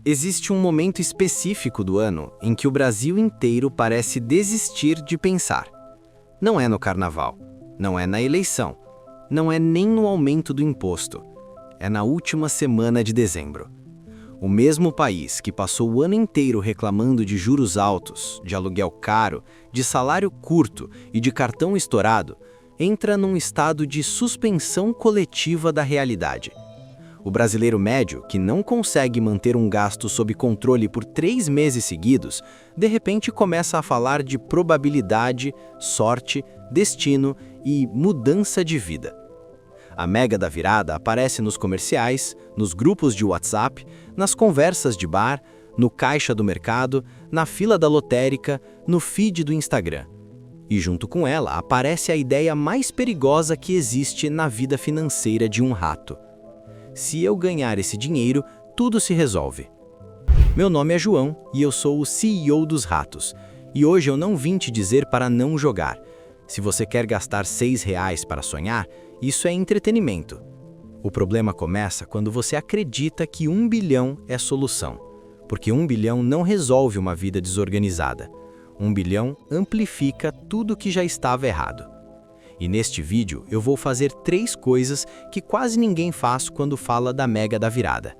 Existe um momento específico do ano em que o Brasil inteiro parece desistir de pensar. Não é no carnaval, não é na eleição, não é nem no aumento do imposto. É na última semana de dezembro. O mesmo país que passou o ano inteiro reclamando de juros altos, de aluguel caro, de salário curto e de cartão estourado, entra num estado de suspensão coletiva da realidade. O brasileiro médio, que não consegue manter um gasto sob controle por 3 meses seguidos, de repente começa a falar de probabilidade, sorte, destino e mudança de vida. A mega da virada aparece nos comerciais, nos grupos de WhatsApp, nas conversas de bar, no caixa do mercado, na fila da lotérica, no feed do Instagram. E junto com ela aparece a ideia mais perigosa que existe na vida financeira de um rato. Se eu ganhar esse dinheiro, tudo se resolve. Meu nome é João e eu sou o CEO dos Ratos. E hoje eu não vim te dizer para não jogar. Se você quer gastar R$ 6 para sonhar, isso é entretenimento. O problema começa quando você acredita que 1 bilhão é solução. Porque 1 bilhão não resolve uma vida desorganizada. 1 bilhão amplifica tudo que já estava errado. E neste vídeo eu vou fazer 3 coisas que quase ninguém faz quando fala da mega da virada.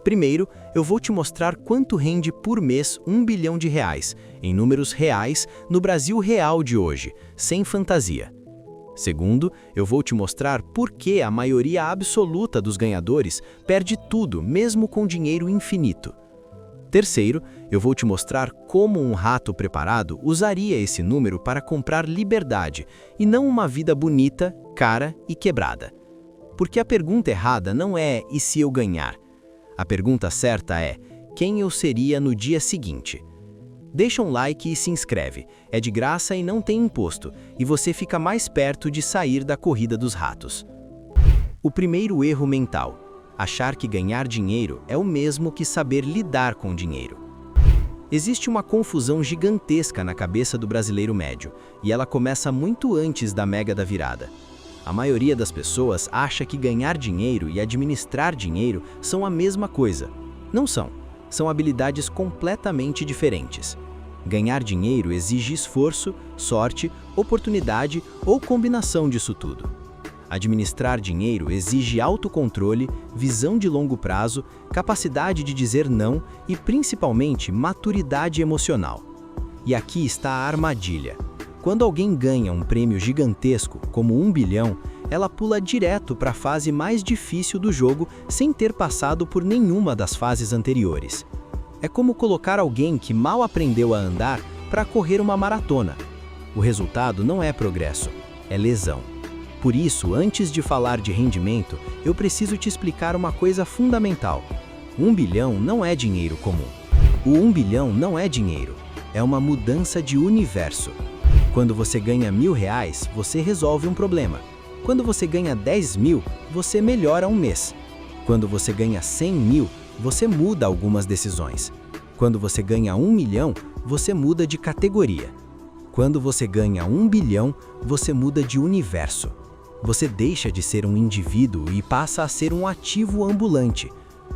Primeiro, eu vou te mostrar quanto rende por mês 1 bilhão de reais, em números reais, no Brasil real de hoje, sem fantasia. Segundo, eu vou te mostrar por que a maioria absoluta dos ganhadores perde tudo, mesmo com dinheiro infinito. Terceiro, eu vou te mostrar como um rato preparado usaria esse número para comprar liberdade e não uma vida bonita, cara e quebrada. Porque a pergunta errada não é "e se eu ganhar?". A pergunta certa é "quem eu seria no dia seguinte?". Deixa um like e se inscreve, é de graça e não tem imposto, e você fica mais perto de sair da corrida dos ratos. O primeiro erro mental. Achar que ganhar dinheiro é o mesmo que saber lidar com dinheiro. Existe uma confusão gigantesca na cabeça do brasileiro médio, e ela começa muito antes da mega da virada. A maioria das pessoas acha que ganhar dinheiro e administrar dinheiro são a mesma coisa. Não são. São habilidades completamente diferentes. Ganhar dinheiro exige esforço, sorte, oportunidade ou combinação disso tudo. Administrar dinheiro exige autocontrole, visão de longo prazo, capacidade de dizer não e, principalmente, maturidade emocional. E aqui está a armadilha. Quando alguém ganha um prêmio gigantesco, como 1 bilhão, ela pula direto para a fase mais difícil do jogo sem ter passado por nenhuma das fases anteriores. É como colocar alguém que mal aprendeu a andar para correr uma maratona. O resultado não é progresso, é lesão. Por isso, antes de falar de rendimento, eu preciso te explicar uma coisa fundamental. 1 bilhão não é dinheiro comum. O 1 bilhão não é dinheiro, é uma mudança de universo. Quando você ganha R$ 1.000, você resolve um problema. Quando você ganha 10 mil, você melhora um mês. Quando você ganha 100 mil, você muda algumas decisões. Quando você ganha 1 milhão, você muda de categoria. Quando você ganha 1 bilhão, você muda de universo. Você deixa de ser um indivíduo e passa a ser um ativo ambulante.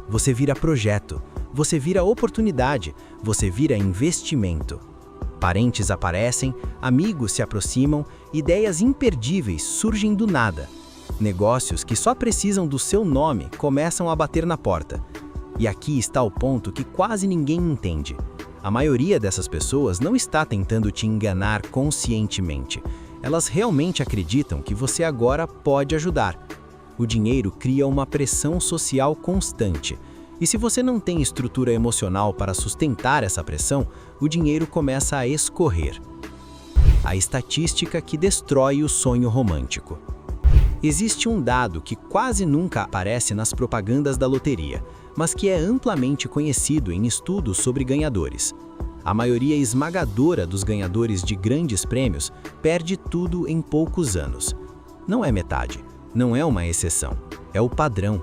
Você vira projeto, você vira oportunidade, você vira investimento. Parentes aparecem, amigos se aproximam, ideias imperdíveis surgem do nada. Negócios que só precisam do seu nome começam a bater na porta. E aqui está o ponto que quase ninguém entende. A maioria dessas pessoas não está tentando te enganar conscientemente. Elas realmente acreditam que você agora pode ajudar. O dinheiro cria uma pressão social constante. E se você não tem estrutura emocional para sustentar essa pressão, o dinheiro começa a escorrer. A estatística que destrói o sonho romântico. Existe um dado que quase nunca aparece nas propagandas da loteria, mas que é amplamente conhecido em estudos sobre ganhadores. A maioria esmagadora dos ganhadores de grandes prêmios perde tudo em poucos anos. Não é metade, não é uma exceção, é o padrão.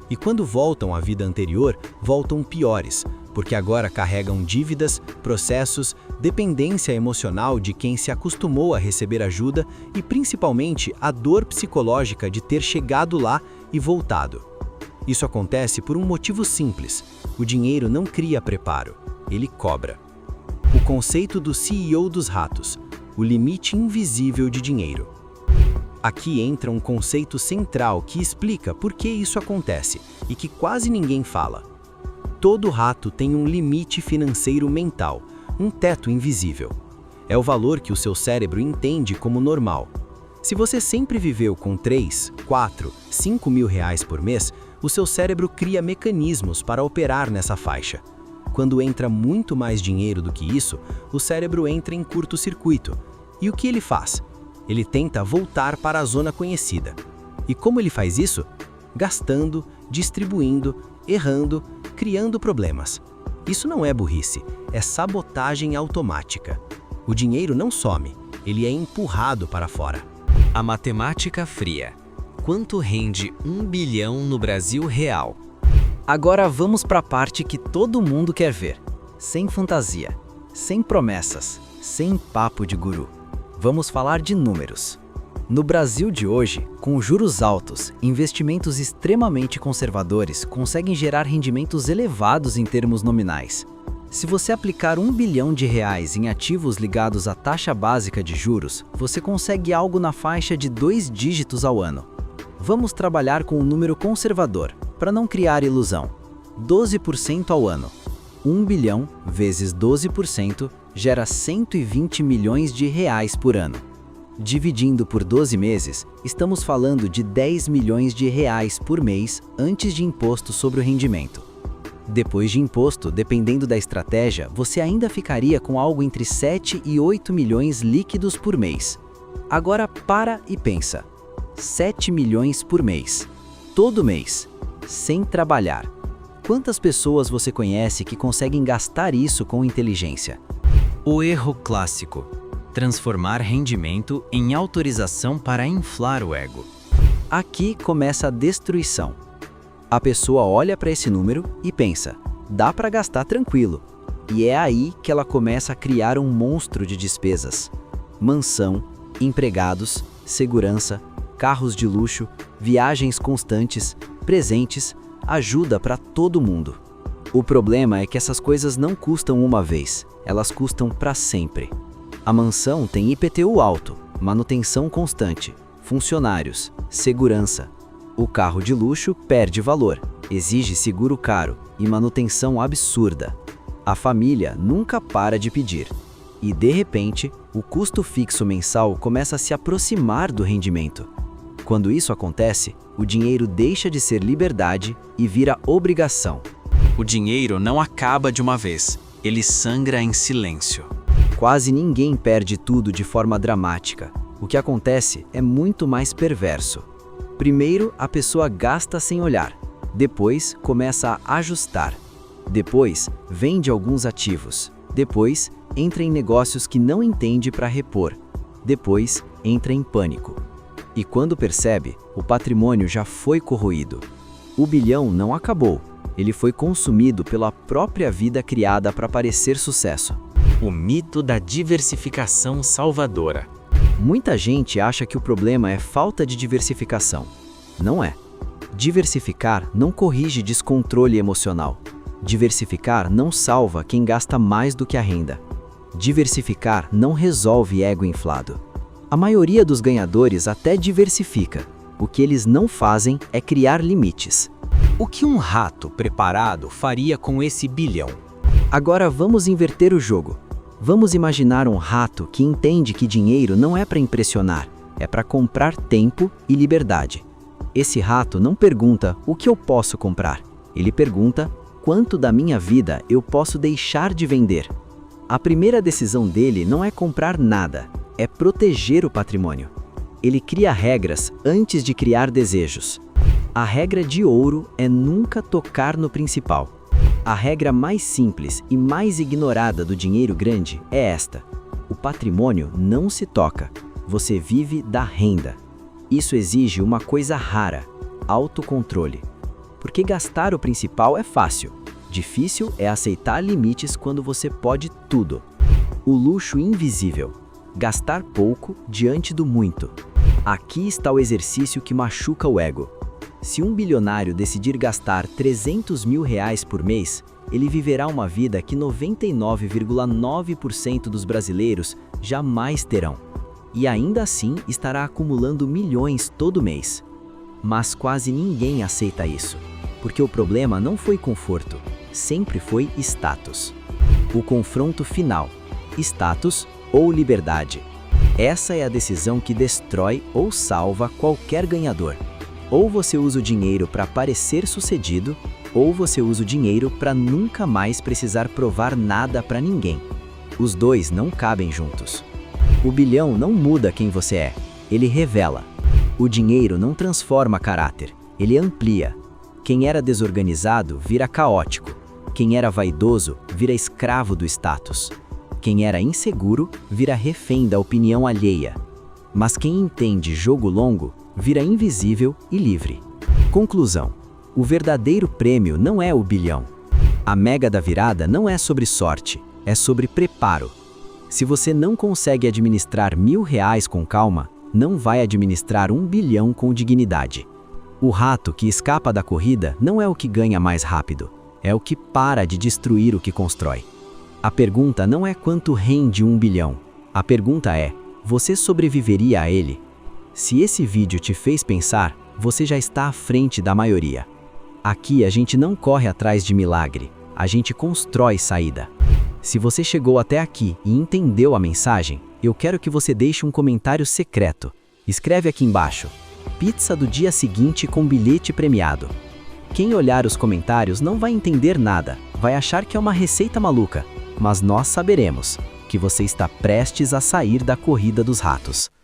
E quando voltam à vida anterior, voltam piores, porque agora carregam dívidas, processos, dependência emocional de quem se acostumou a receber ajuda e principalmente a dor psicológica de ter chegado lá e voltado. Isso acontece por um motivo simples: o dinheiro não cria preparo, ele cobra. O conceito do CEO dos ratos, o limite invisível de dinheiro. Aqui entra um conceito central que explica por que isso acontece e que quase ninguém fala. Todo rato tem um limite financeiro mental, um teto invisível. É o valor que o seu cérebro entende como normal. Se você sempre viveu com 3, 4, 5 mil reais por mês, o seu cérebro cria mecanismos para operar nessa faixa. Quando entra muito mais dinheiro do que isso, o cérebro entra em curto-circuito. E o que ele faz? Ele tenta voltar para a zona conhecida. E como ele faz isso? Gastando, distribuindo, errando, criando problemas. Isso não é burrice, é sabotagem automática. O dinheiro não some, ele é empurrado para fora. A matemática fria. Quanto rende 1 bilhão no Brasil real? Agora vamos para a parte que todo mundo quer ver. Sem fantasia, sem promessas, sem papo de guru. Vamos falar de números. No Brasil de hoje, com juros altos, investimentos extremamente conservadores conseguem gerar rendimentos elevados em termos nominais. Se você aplicar 1 bilhão de reais em ativos ligados à taxa básica de juros, você consegue algo na faixa de 2 dígitos ao ano. Vamos trabalhar com um número conservador, para não criar ilusão. 12% ao ano. 1 bilhão vezes 12% gera 120 milhões de reais por ano. Dividindo por 12 meses, estamos falando de 10 milhões de reais por mês antes de imposto sobre o rendimento. Depois de imposto, dependendo da estratégia, você ainda ficaria com algo entre 7 e 8 milhões líquidos por mês. Agora para e pensa. 7 milhões por mês. Todo mês. Sem trabalhar. Quantas pessoas você conhece que conseguem gastar isso com inteligência? O erro clássico: transformar rendimento em autorização para inflar o ego. Aqui começa a destruição. A pessoa olha para esse número e pensa, dá para gastar tranquilo. E é aí que ela começa a criar um monstro de despesas. Mansão, empregados, segurança, carros de luxo, viagens constantes, presentes, ajuda para todo mundo. O problema é que essas coisas não custam uma vez, elas custam para sempre. A mansão tem IPTU alto, manutenção constante, funcionários, segurança. O carro de luxo perde valor, exige seguro caro e manutenção absurda. A família nunca para de pedir. E, de repente, o custo fixo mensal começa a se aproximar do rendimento. Quando isso acontece, o dinheiro deixa de ser liberdade e vira obrigação. O dinheiro não acaba de uma vez, ele sangra em silêncio. Quase ninguém perde tudo de forma dramática. O que acontece é muito mais perverso. Primeiro, a pessoa gasta sem olhar. Depois, começa a ajustar. Depois, vende alguns ativos. Depois, entra em negócios que não entende para repor. Depois, entra em pânico. E quando percebe, o patrimônio já foi corroído. O bilhão não acabou. Ele foi consumido pela própria vida criada para parecer sucesso. O mito da diversificação salvadora. Muita gente acha que o problema é falta de diversificação. Não é. Diversificar não corrige descontrole emocional. Diversificar não salva quem gasta mais do que a renda. Diversificar não resolve ego inflado. A maioria dos ganhadores até diversifica. O que eles não fazem é criar limites. O que um rato preparado faria com esse bilhão? Agora vamos inverter o jogo. Vamos imaginar um rato que entende que dinheiro não é para impressionar, é para comprar tempo e liberdade. Esse rato não pergunta o que eu posso comprar. Ele pergunta quanto da minha vida eu posso deixar de vender. A primeira decisão dele não é comprar nada, é proteger o patrimônio. Ele cria regras antes de criar desejos. A regra de ouro é nunca tocar no principal. A regra mais simples e mais ignorada do dinheiro grande é esta: o patrimônio não se toca, você vive da renda. Isso exige uma coisa rara: autocontrole. Porque gastar o principal é fácil, difícil é aceitar limites quando você pode tudo. O luxo invisível: gastar pouco diante do muito. Aqui está o exercício que machuca o ego. Se um bilionário decidir gastar R$300 mil por mês, ele viverá uma vida que 99,9% dos brasileiros jamais terão. E ainda assim estará acumulando milhões todo mês. Mas quase ninguém aceita isso, porque o problema não foi conforto, sempre foi status. O confronto final: status ou liberdade? Essa é a decisão que destrói ou salva qualquer ganhador. Ou você usa o dinheiro para parecer sucedido, ou você usa o dinheiro para nunca mais precisar provar nada para ninguém. Os dois não cabem juntos. O bilhão não muda quem você é, ele revela. O dinheiro não transforma caráter, ele amplia. Quem era desorganizado vira caótico. Quem era vaidoso vira escravo do status. Quem era inseguro vira refém da opinião alheia. Mas quem entende jogo longo vira invisível e livre. Conclusão: o verdadeiro prêmio não é o bilhão. A mega da virada não é sobre sorte, é sobre preparo. Se você não consegue administrar R$1.000 com calma, não vai administrar 1 bilhão com dignidade. O rato que escapa da corrida não é o que ganha mais rápido, é o que para de destruir o que constrói. A pergunta não é quanto rende 1 bilhão. A pergunta é: você sobreviveria a ele? Se esse vídeo te fez pensar, você já está à frente da maioria. Aqui a gente não corre atrás de milagre, a gente constrói saída. Se você chegou até aqui e entendeu a mensagem, eu quero que você deixe um comentário secreto. Escreve aqui embaixo: pizza do dia seguinte com bilhete premiado. Quem olhar os comentários não vai entender nada, vai achar que é uma receita maluca, mas nós saberemos que você está prestes a sair da corrida dos ratos.